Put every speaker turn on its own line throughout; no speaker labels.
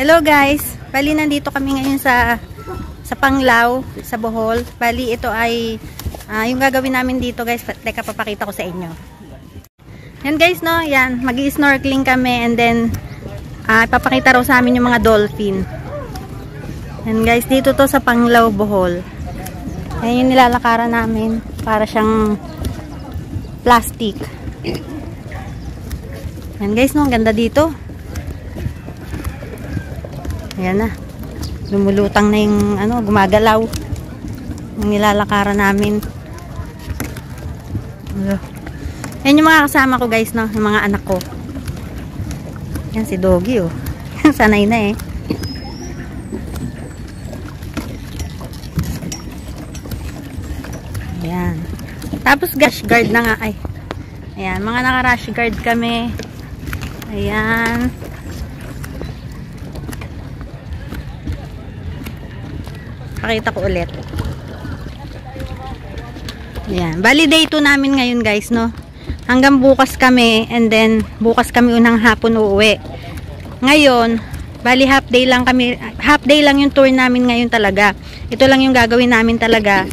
Hello guys, bali nandito kami ngayon sa Panglao, sa Bohol. Bali ito ay yung gagawin namin dito guys. Teka, papakita ko sa inyo. Yan guys, no, yan, magi-snorkeling kami and then papakita raw sa amin yung mga dolphin. Yan guys, dito to sa Panglao, Bohol. Ayan yung nilalakaran namin, para siyang plastic. Yan guys, no, ang ganda dito. Ayan na. Lumulutang na yung gumagalaw. Yung nilalakaran namin. Yan yung mga kasama ko guys, no? Yung mga anak ko. Yan si Doggy, oh. Sanay na eh. Ayan. Tapos rash guard na nga. Ay. Ayan, mga naka-rash guard kami. Ayan. Pakita ko ulit. Ayan. Bali day 2 namin ngayon guys, no? Hanggang bukas kami and then bukas kami unang hapon uuwi. Ngayon, bali half day lang kami, half day lang yung tour namin ngayon talaga. Ito lang yung gagawin namin talaga.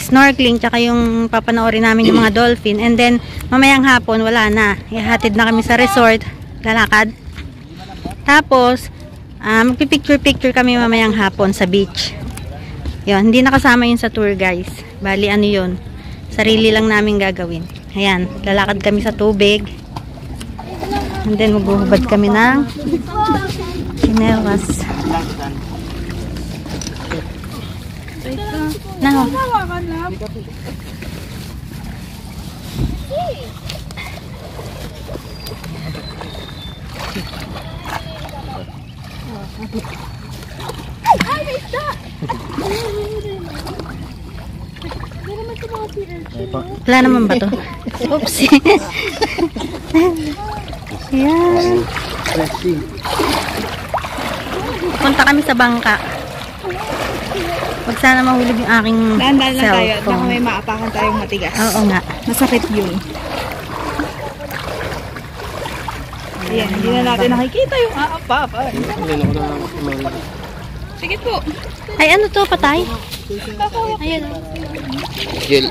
Snorkeling, tsaka yung papanoorin namin yung mga dolphin. And then, mamayang hapon, wala na. Ihatid na kami sa resort. Lalakad. Tapos, magpipicture-picture kami mamayang hapon sa beach. Yun, hindi nakasama yun sa tour guys. Bali ano yun, sarili lang namin gagawin. Ayan, lalakad kami sa tubig. And then maghuhubad kami ng chinelas. No. Wala naman ba to? Oops. Yan. Punta kami sa bangka. Wag sana mahulog yung aking
cellphone. Tayo. Baka may maapakan tayong matigas.
Oo nga.
Masakit yun. Ayan, hindi na natin nakikita yung aapapan. Sige po.
Ay, ano to? Patay? Ayun.
Gel,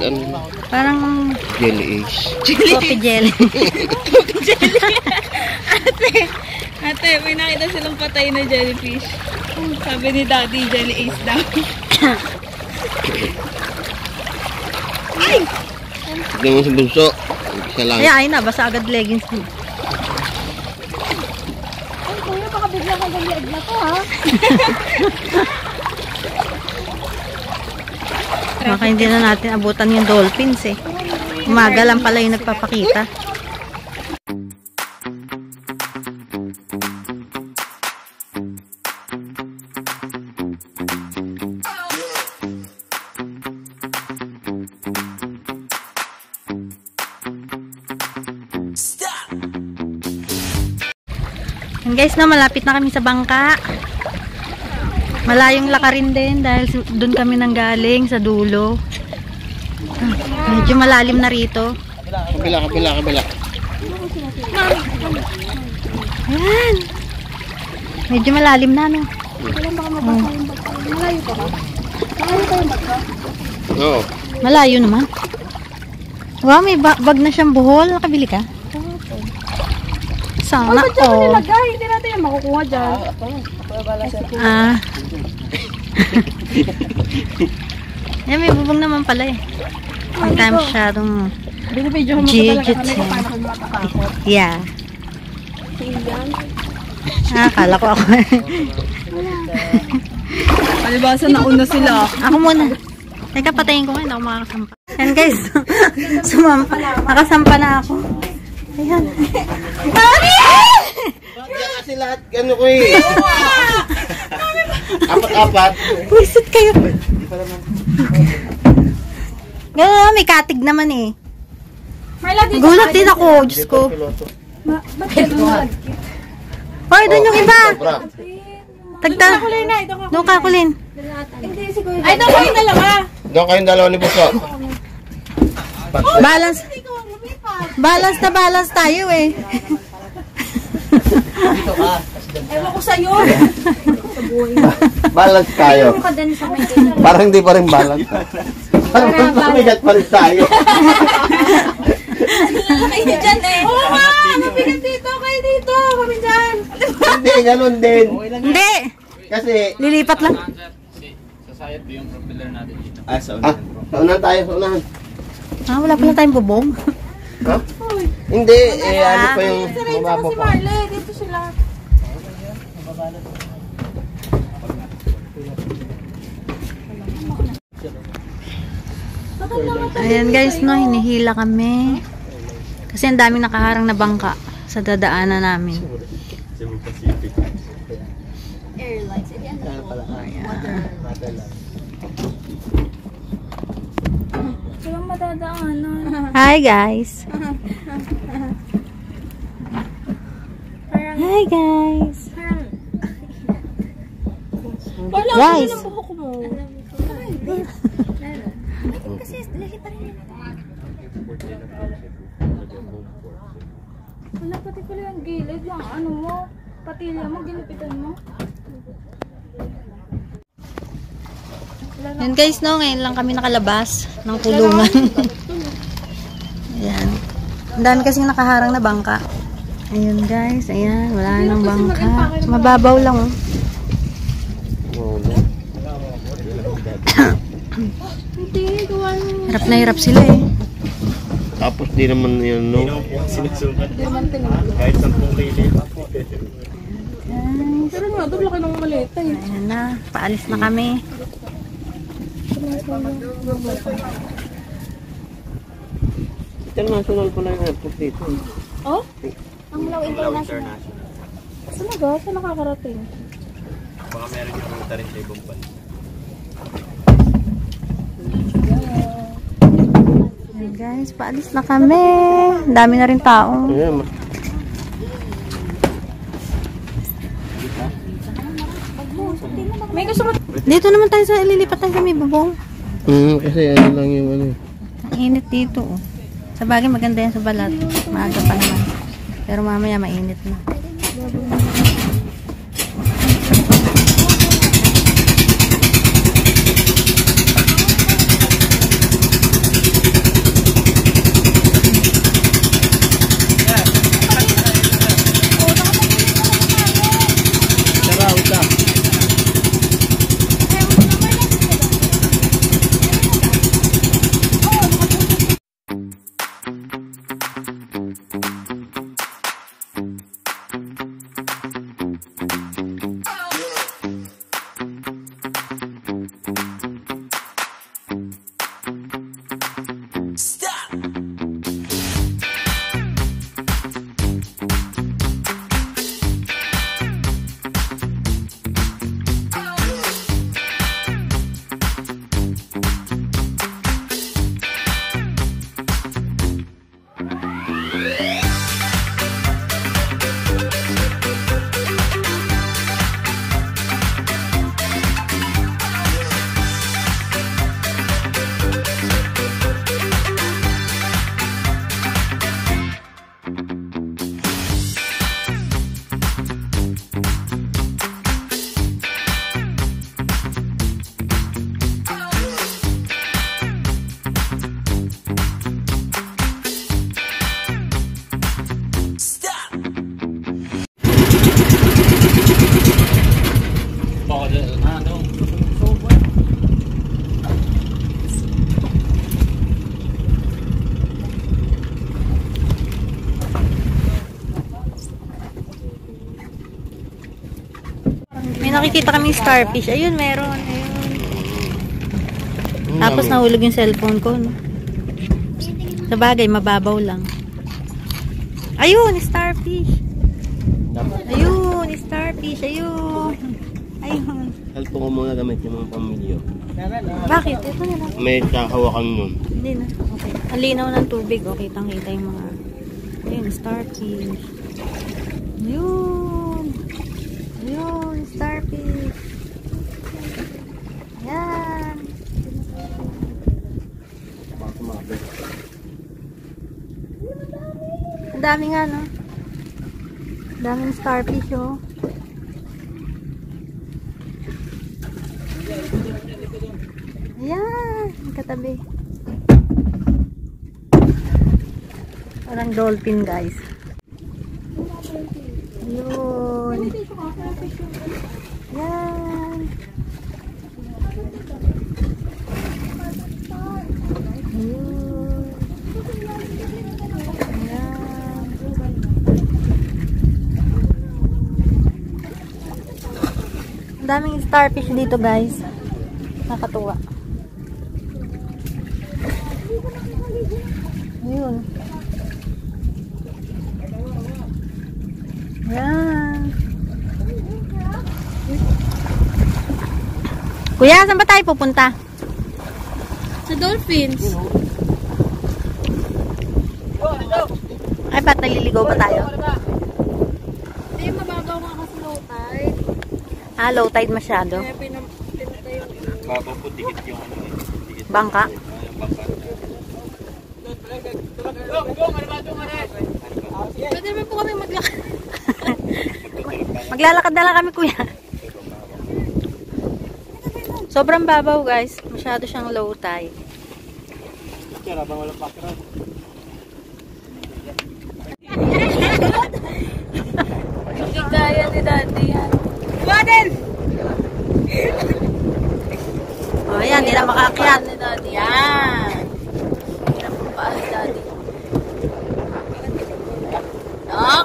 parang
jelly ace.
Coffee jelly.
Coffee jelly. Ate, may nakita silang patay na jellyfish. Sabi ni Daddy, jelly ace daw. Ay!
Tignan mo sa bunso. Isa lang.
Ay na, basta agad leggings mo.
Ay, kuya, baka bigla kang galiad na to, ha?
Baka hindi na natin abutan yung dolphins eh. Umaga lang pala yung nagpapakita. And guys, no, malapit na kami sa bangka. Malayong lakarin din dahil doon kami nanggaling sa dulo. Medyo malalim na rito.
Kabila.
Ayan. Medyo malalim na, no?
Malayo pa ba? Malayo pa yung baka?
Oo.
Malayo naman. Wow, may bag na siyang buhol. Nakabili ka? Sana all.
Hindi natin yung makukuha dyan.
Yan, may bubong naman pala eh. May time masyadong
Binibidyo mo ko talaga kami kung paano kami matakakot.
yeah. Akala ko ako.
Palibasa na una sila.
Ako muna. Teka, patayin ko ngayon. Ako makakasampa. Yan guys. Sumampa. Nakasampa na ako. Ayan.
Bakit kasi lahat gano'n ko eh. Apat-apat.
Puisit kayo. Gano'n, may katig naman eh. Gulat din ako. Diyos ko. Hoy, doon yung iba. Tagta. Doon kakulin.
Ay, doon kayong dalawa.
Doon kayong dalawa ni Buso.
Balance. Balance na balance tayo eh.
Ewan ko sa'yo.
Balance tayo. Parang hindi pa rin balance. Parang mabigat pa rin tayo.
Kayo dyan eh. Oo nga, mabigat dito. Kayo dito. Kami dyan.
Hindi, ganun din.
Hindi!
Kasi,
Lilipat lang.
Sasayad po yung propeller natin dito.
sa unahan tayo, sa unahan.
Ah, wala pala tayong bubong.
Ha? Hindi, ano pa yung mababa
Si
pa.
Marley, dito sila.
Ayan guys, no, hinihila kami. Kasi ang daming nakaharang na bangka sa dadaanan namin.
Airlines. Walang madadaanan.
Hi guys! Hi guys!
Wala,
Guys.
ang buhok mo. Kasi lali pa rin. Wala pati pala yung gilid. Yung ano mo, patilya mo, ginupitan mo.
Yan guys, no, ngayon lang kami nakalabas ng kulungan. Ayan. Ang dami kasing nakaharang na bangka. Ayun guys, ayan, wala nang bangka. Mababaw lang, oh.
Hindi, gawa mo.
Hirap na hirap sila, eh.
Tapos di naman yun, no?
Kahit 10 kilo.
Pero nga, doon laki ng maleta eh.
Ayan na, paalis na kami.
International pala yung airport dito.
Oh? Ang Lao International. Saan na ba? Saan nakakarating?
Baka meron yung ruta rin sa ibang bansa.
Ayan guys, paalis na kami. Ang dami na rin tao.
Ayan,
May gusto mo.
Dito naman tayo sa ililipatan kami, bubong.
kasi ano lang yung ano.
Ang init dito, oh. Sa bagay, maganda yan sa balat. Maaga pa naman. Pero mamaya mainit na. May nakikita kaming starfish. Ayun, meron. Ayun. Tapos nahulog yung cellphone ko, no? Sa bagay, mababaw lang. Ayun, starfish. Ayun, starfish. Ayun. Ayun.
Helpo ko muna gamit yung mga pamilyo.
Bakit? Ito na lang.
May kakawakan nun.
Hindi na. Okay. Ang linaw ng tubig. Okay, kitang-kita yung mga... Ayun, starfish. Ayun. Ayun, starfish. Ayan. Ang dami nga, no? Ang daming starfish, oh. Ayan, katabi. Parang dolphin, guys. Yun. Yan. Yun. Yan. Ang daming starfish dito, guys. Nakakatuwa. Yun. Yan. Kuya, saan ba tayo pupunta?
Sa dolphins.
Ay, ba't naliligaw pa tayo?
Hindi, mababaw nga kasi low tide.
Ah, low tide masyado.
Kaya pinatay yung
Babaw po, dikit yung ano eh. Dikit
Bangka.
yung bangka.
Pwede naman po kami maglakad.
Maglalakad na lang kami, kuya. Sobrang babaw, guys. Masyado siyang low tide.
Kaya labang walang background.
Hindi kaya ni Daddy yan. Waden!
Oh, ayan, hindi na makaakyat.
Ni Daddy. Yan! Hirap po pa ni Daddy.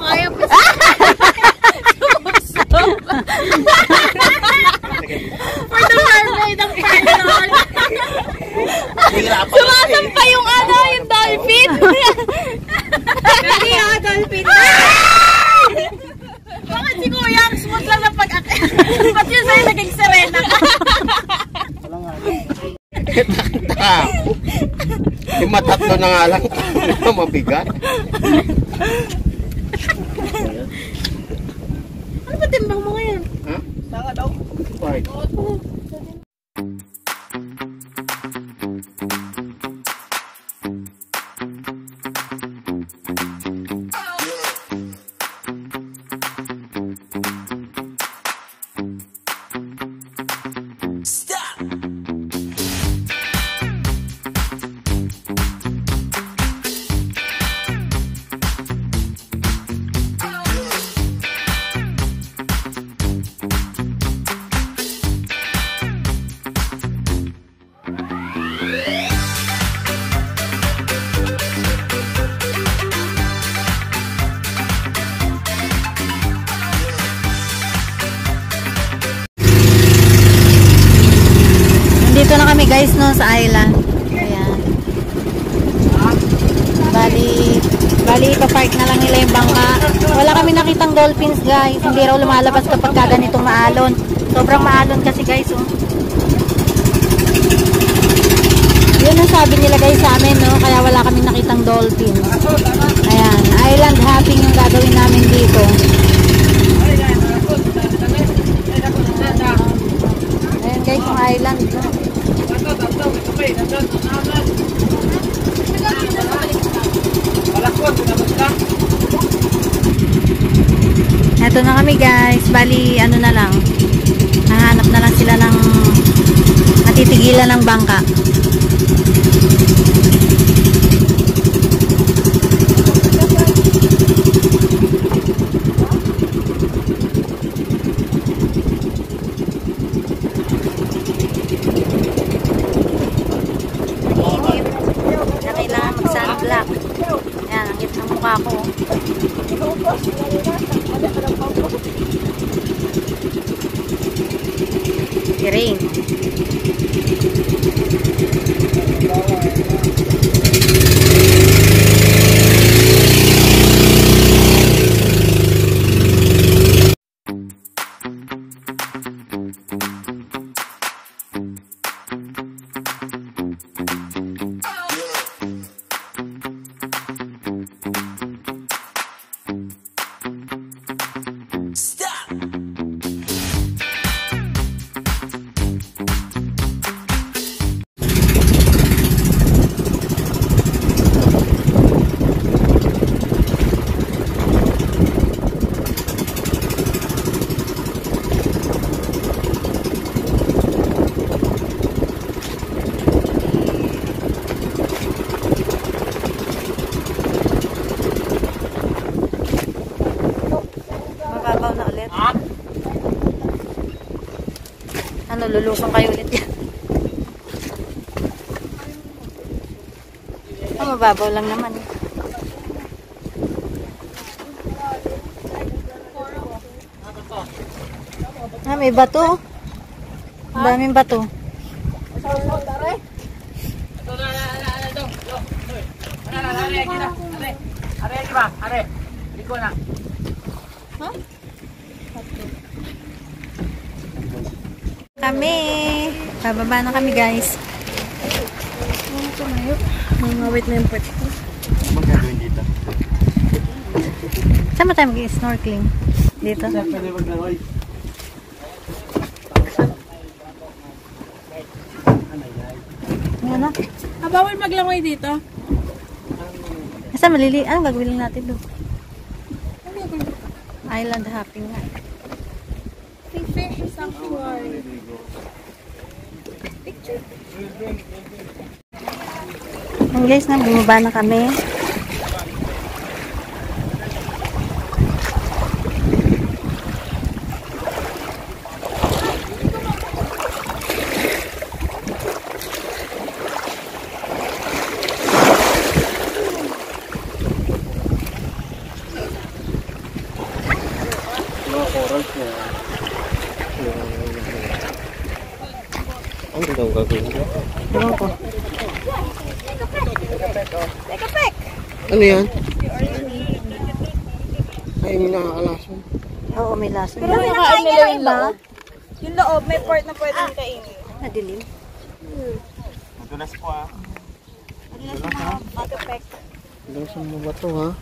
Kaya po siya. For the mermaid ang final. Sumasampa yung ano, yung dolphin. Kasi dolphin. Bakit si Kuya ang smooth lang na pag-akit? Ba't yun sa'yo naging serena ka?
Yung matatlo na nga lang. Mabigat.
Ano ba timbang mo ngayon?
Ha? Saka daw. Right.
Dito na kami, guys, no, sa island. Ayan. Bali, ipapark na lang nila yung bangka. Wala kami nakitang dolphins, guys. Hindi raw lumalabas kapag ganitong maalon. Sobrang maalon kasi, guys, oh. Yun ang sabi nila, guys, sa amin, no? Kaya wala kami nakitang dolphins. Ayan. Island hopping yung gagawin namin dito. Ayan, guys, yung island. Eto na kami, guys. Bali, ano na lang. Nahanap na lang sila ng matitigilan ng bangka. Na kailangan mag-sunblock. Ayan, ang git ng mukha ko. Rain. lulusong kayo ulit yan. Mababaw lang naman. May bato. Ang daming bato. Kami. Bababa na kami, guys.
Mangawit na yung pwede ko.
Ano bang gagawin dito?
Saan ba tayo mag-snorkeling? Dito.
Pwede maglangoy.
Ano?
Bawal maglangoy dito.
Saan malili? Anong gagawin natin doon? Island hopping nga.
Fish sanctuary. Picture.
Ayan guys, bumaba na kami.
Mga corals na. Ano daw gagawin ko?
Ewan ko.
Ano yan? Ay, may nakakalason.
Oo, may laso.
Pero nakain nila yung loob. Yung loob, may part na pwedeng kainin.
Madilim.
Madulas po ah.
Ano sa mga bato ha?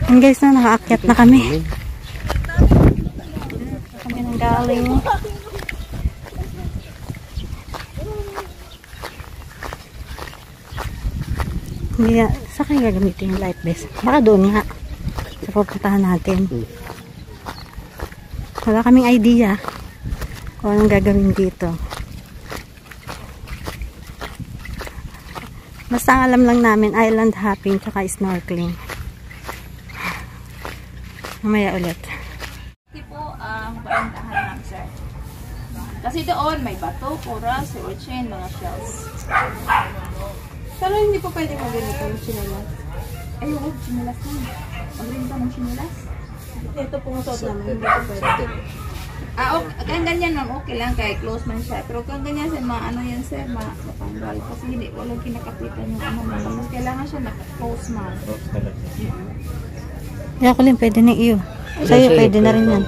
Ayan guys, nakaakyat na kami. Kami nang galing. Hindi na, saan kayo gagamitin yung light vest? Baka doon nga. Sa pupuntahan natin. Wala kaming idea kung anong gagawin dito. Basta ang alam lang namin, island hopping tsaka snorkeling. Mamaya ulit.
Ito po ang parantahan lang, sir. Kasi doon may bato, coral, sea urchin, mga shells. Pero hindi po pwede mag-ganito ng chinelas. Ay, oo, chinelas na. Mag-ganito ng chinelas. Ito pong suot namin, hindi po pwede. Okay, kung ganyan ma'am, okay lang kahit close man siya. Pero kung ganyan sir, ano yan sir, matanggal. Kasi hindi, walang kinakapitan yung ano ma'am. Kailangan siya naka-close ma'am.
Rocks talaga.
Kaya ko rin, pwede na iyo. Sa'yo, pwede na rin yan.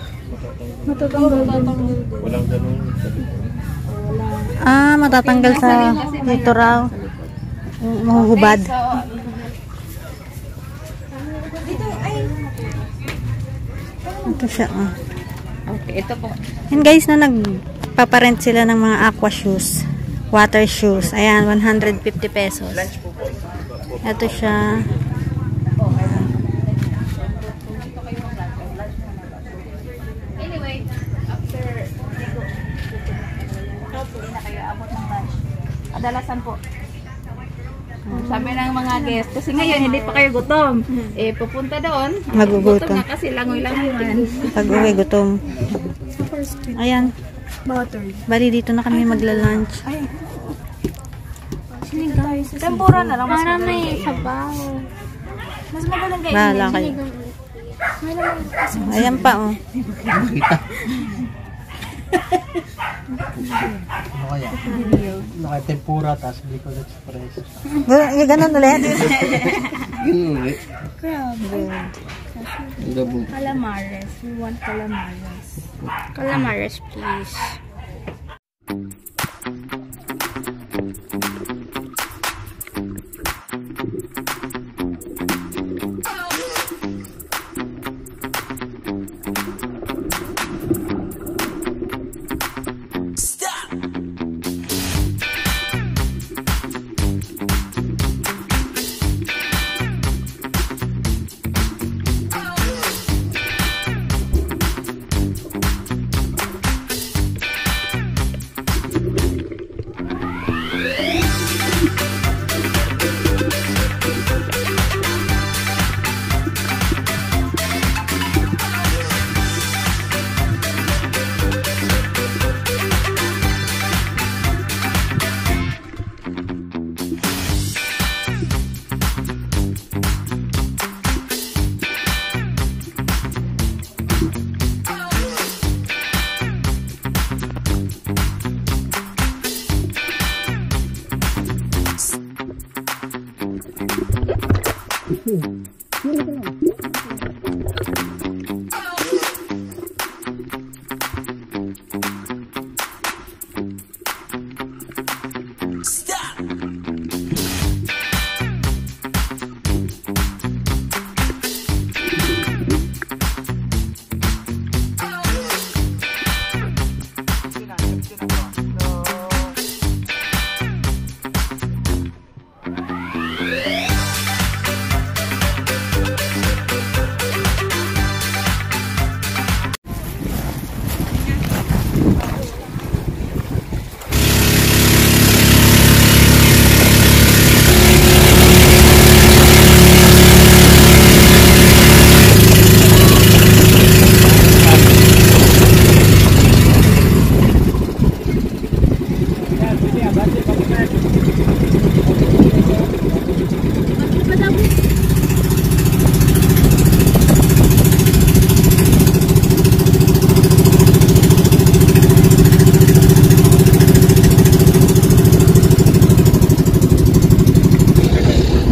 Walang ganun.
Ah, matatanggal sa dito raw. Mahuhubad.
So,
Ito siya.
okay, ito po.
Yan guys, na nagpaparent sila ng mga aqua shoes. Water shoes. Ayan, 150 pesos. Ito siya.
Anyway, after hindi na kayo abot ng lunch. Kadalasan po. Sabi ng mga guests, kasi ngayon hindi pa kayo gutom. Eh, pupunta doon.
Magugutom.
Na kasi langoy-langoy man.
Pag-uwi, gutom. Ayan. Bali, dito na kami magla-lunch.
Tempura na lang. Para may sabaw. Mas magalang kayo.
Bahala kayo. Ayan pa, oh.
Ano kaya? Naka-tempura, tapos Bicol Express.
Ganun ulit.
Ganun ulit. Double.
Calamares. We want calamares. Calamares, please.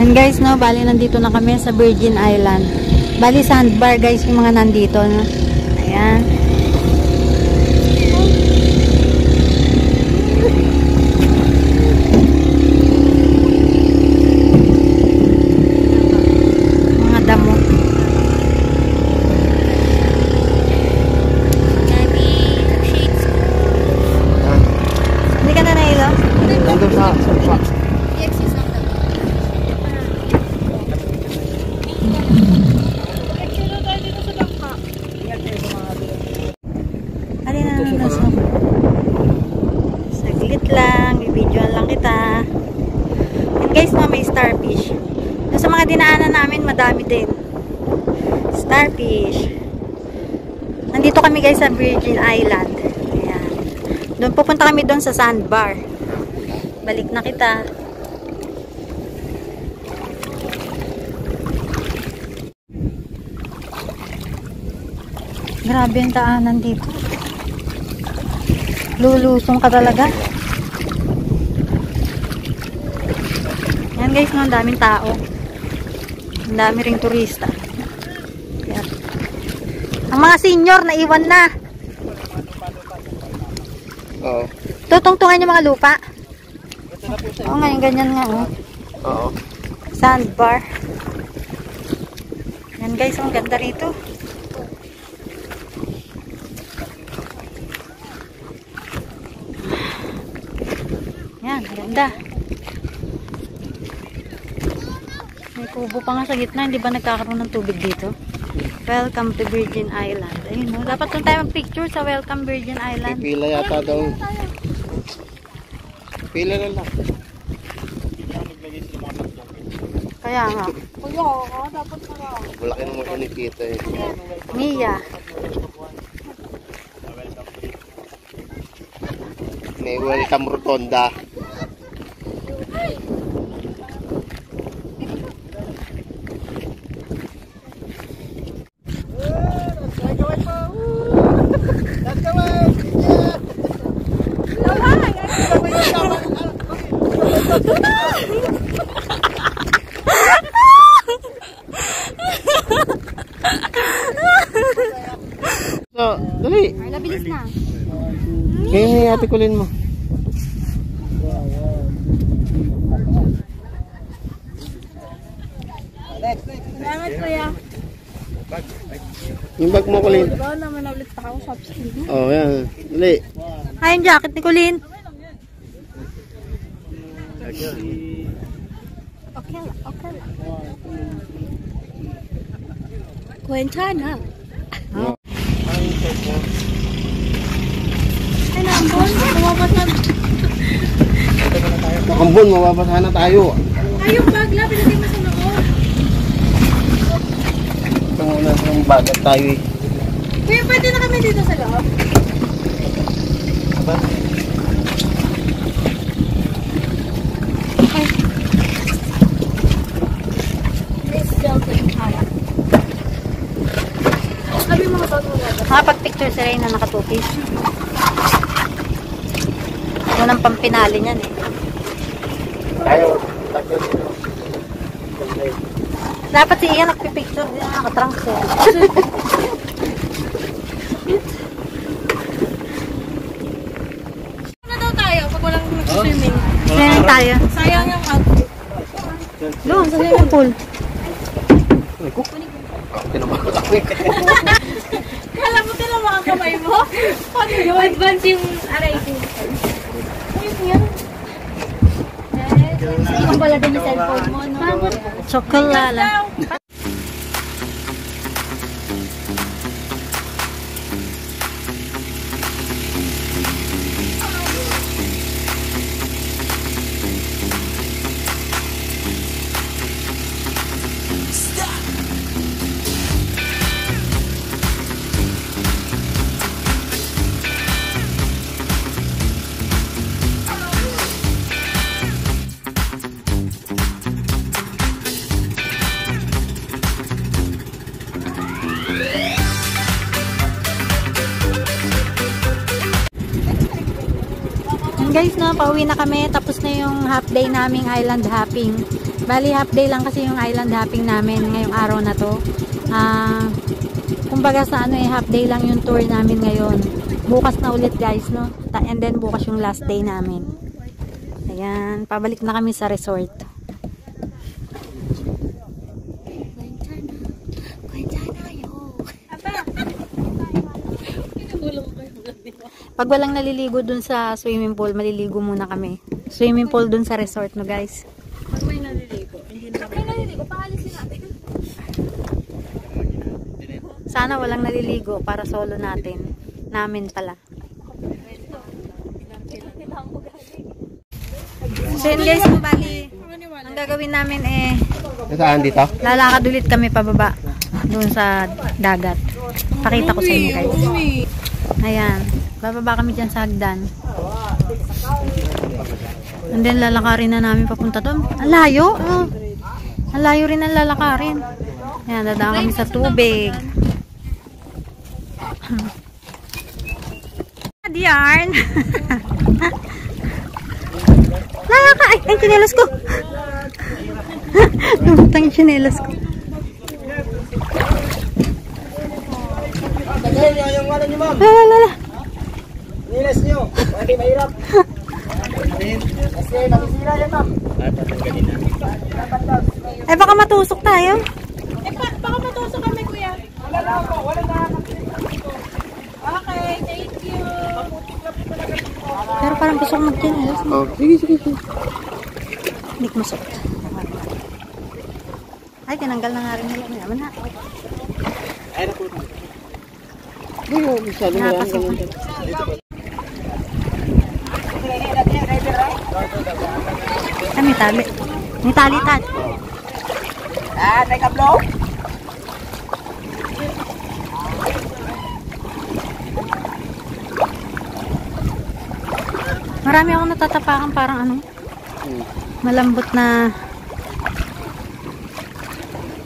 Yan guys, no, bali nandito na kami sa Virgin Island. Bali sandbar guys yung mga nandito, no. Ayan. Mga damo. Hindi ka na nailo?
Nandun sa sofa.
Alin na naman sa saglit lang, bibidyoan lang kita. And guys, no, may starfish. Doon sa mga dinaanan namin, madami din. Starfish. Nandito kami guys sa Virgin Island. Ayan. Doon pupunta kami doon sa sandbar. Balik na kita. Grabe ang daanan dito. Lulusong ka talaga. Yan guys, no, ang daming tao. Ang dami ring turista. Yan. Ang mga senior naiwan na.
Oo.
Tutungtungan yung mga lupa. Oo, ngayon ganyan nga, oh.
Oo.
Sandbar. Yan guys, ang ganda rito. Yan, ganda. May kubo pa nga sa gitna, hindi ba nagkakaroon ng tubig dito? Welcome to Virgin Island. Ayun, no? Dapat doon tayo mag-picture sa Welcome Virgin Island.
Pila yata daw. Pila na lang.
Kaya nga.
Malaki naman kinikita eh.
Mia.
May welcome rotonda. So, dali.
Ay, nabilis na.
Kaya may ate kulin mo.
Salamat kuya.
Yung bag mo kulin.
Diba naman ulit pa ako sa upstream.
Oh, yan. Dali.
Ay, yung jacket ni Colleen. Okay lang, okay lang. Kwenta na. Ay, naambon. Tumapasag.
Ambon, mababasa na tayo.
Ay, yung bag lang. Pinagay mo sa loob.
Ito muna yung bagat tayo eh.
Kuya, pwede na kami dito sa loob.
Nakapag-picture si Reyna nakatupis. Unang pampinali niyan eh.
Tayo.
Dapat si Ian nagpipicture din nakatrunks eh.
Ano daw tayo pag walang mag-swimming?
Swimming tayo.
Sayang yung outfit.
Doon, sa swimming pool.
Tinabago ako eh.
Kala mo ka mga kamay mo? Paano yun? Advance yung aray ko. Ayun yan. Ang bala din yung cellphone mo, no?
Chocolala. Guys, no, pauwi na kami. Tapos na yung half day naming island hopping. Bali, half day lang kasi yung island hopping namin ngayong araw na to. Kumbaga sa half day lang yung tour namin ngayon. Bukas na ulit guys, no? And then bukas yung last day namin. Ayan, pabalik na kami sa resort. Pag walang naliligo dun sa swimming pool, maliligo muna kami. Swimming pool dun sa resort, no guys?
Pag may naliligo, hindi na may naliligo, paalisin natin.
Sana walang naliligo para solo natin. Namin pala. So yun guys, bali, ang gagawin namin
Saan dito?
lalakad ulit kami pababa doon sa dagat. Pakita ko sa inyo guys. Ayan, bababa kami dyan sa hagdan. And then lalakarin na namin papunta doon. Ang layo. Ang layo rin ang lalakarin. Ayan, dadaan kami sa tubig. Diyan. Lalaka. Ay, ang tsinelas ko. Lumutang yung tsinelas ko.
Yung wala niyo, ma'am.
Lala.
Nilas niyo. Pwede mahirap. Kasi nakisira yan, ma'am.
Eh, baka matusok tayo.
Baka matusok kami, kuya. Wala na. Okay, thank you.
Pero parang gusto ko mag-tsinelas.
Oh, sige.
Hindi ko masok. Ay, tinanggal na nga rin nila. May naman na.
Hindi mo, masyado na lang.
Nakapasok. Ay, may tali. May tali.
May kablo?
Marami akong natatapakan parang malambot na.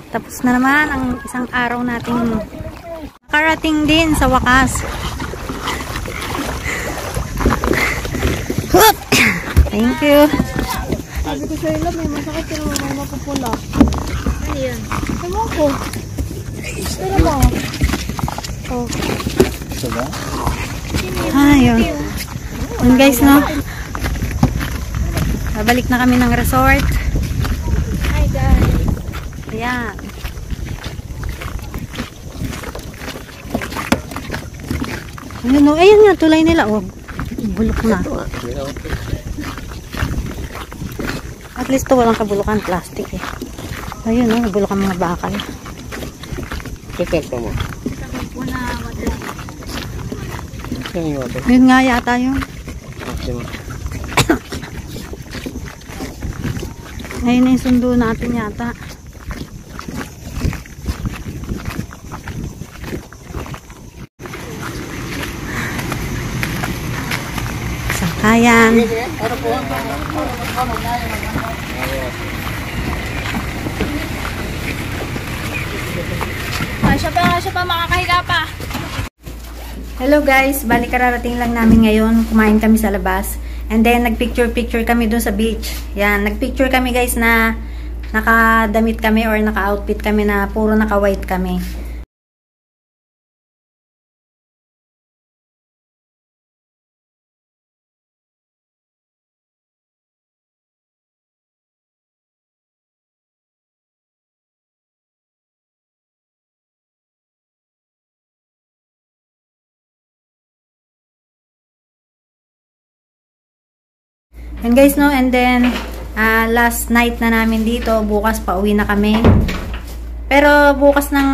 Tapos na naman ang isang araw nating nakarating din sa wakas. Thank you.
Sabi ko sa'yo lang, may masakit pero may mapupula. Ano yan? Ewan ko. Pero mo. Oh.
Ito ba?
Yun. Yun guys, no? Babalik na kami ng resort.
Hi guys.
Ayan. Ayun, no? Ayun nga, tulay nila. Oh, bulok na. At least to walang kabulukan, plastic eh. Ayun, no? Bulok ang mga bakal.
Check pa mo. Saan yung water?
Yun nga yata yun.
Okay, mo.
Ngayon na yung sundo natin yata. Sakayan.
Siya pa, makakahiga pa.
Hello guys, bali kararating lang namin ngayon. Kumain kami sa labas. And then nagpicture-picture kami doon sa beach. Yan, nagpicture kami guys na nakadamit kami or naka-outfit kami na puro naka-white kami. And guys, no, and then last night na namin dito, bukas pa uwi na kami. Pero bukas ng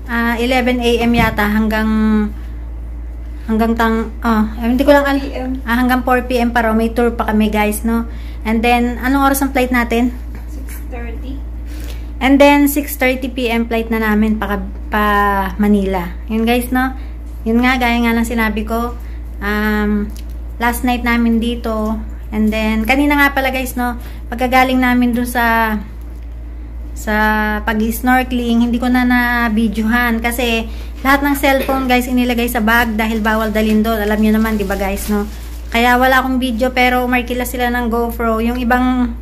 11 AM yata hanggang hindi ko lang hanggang 4 PM pa raw, may tour pa kami guys, no. And then anong oras ang flight natin?
6:30.
And then 6:30 PM flight na namin pa Manila. Yun guys, no. Yun nga, gaya nga ng sinabi ko, last night namin dito. And then, kanina nga pala guys, no, pagkagaling namin dun sa pag-snorkeling, hindi ko na na-videohan kasi lahat ng cellphone guys inilagay sa bag dahil bawal dalhin doon. Alam nyo naman, di ba guys, no? Kaya wala akong video pero markila sila ng GoPro. Yung ibang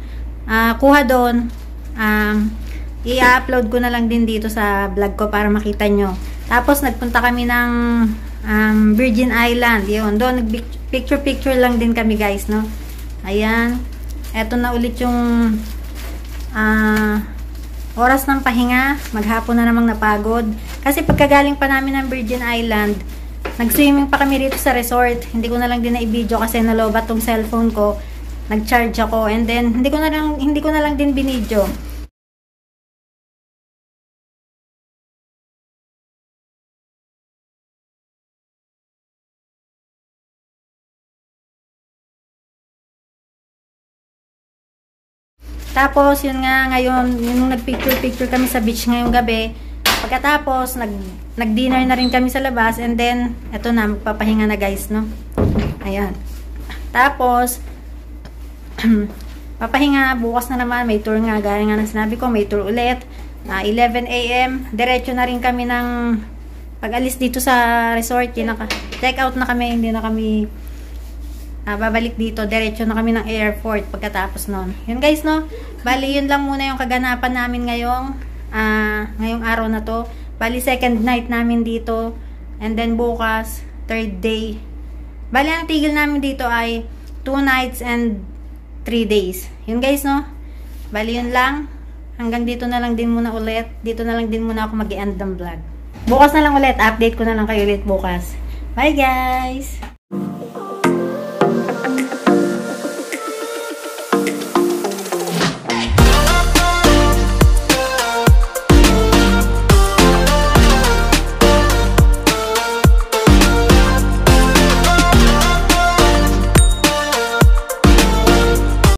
kuha doon, i-upload ko na lang din dito sa vlog ko para makita nyo. Tapos nagpunta kami ng Virgin Island. Yun, doon picture lang din kami guys, no. Ayan. Eto na ulit yung oras ng pahinga. Maghapon na namang napagod. Kasi pagkagaling pa namin ng Virgin Island, nag-swimming pa kami rito sa resort. Hindi ko na lang din na-i-video kasi nalobat tong cellphone ko. Nag-charge ako and then hindi ko na lang din binidyo. Tapos, yun nga, ngayon, yung nag-picture kami sa beach ngayong gabi. Pagkatapos, nag-dinner na rin kami sa labas. And then, eto na, magpapahinga na guys, no? Ayan. Tapos, papahinga, bukas na naman, may tour nga. Gaya nga ng sinabi ko, may tour ulit. 11 AM, diretso na rin kami ng pag-alis dito sa resort. Check out na kami, hindi na kami babalik dito, diretso na kami ng airport pagkatapos nun. Yun guys, no? Bali, yun lang muna yung kaganapan namin ngayong araw na to. Bali, second night namin dito. And then bukas, third day. Bali, ang tigil namin dito ay 2 nights and 3 days. Yun guys, no? Bali, yun lang. Hanggang dito na lang din muna ulit. Dito na lang din muna ako mag-i-end ng vlog. Bukas na lang ulit. Update ko na lang kayo ulit bukas. Bye guys!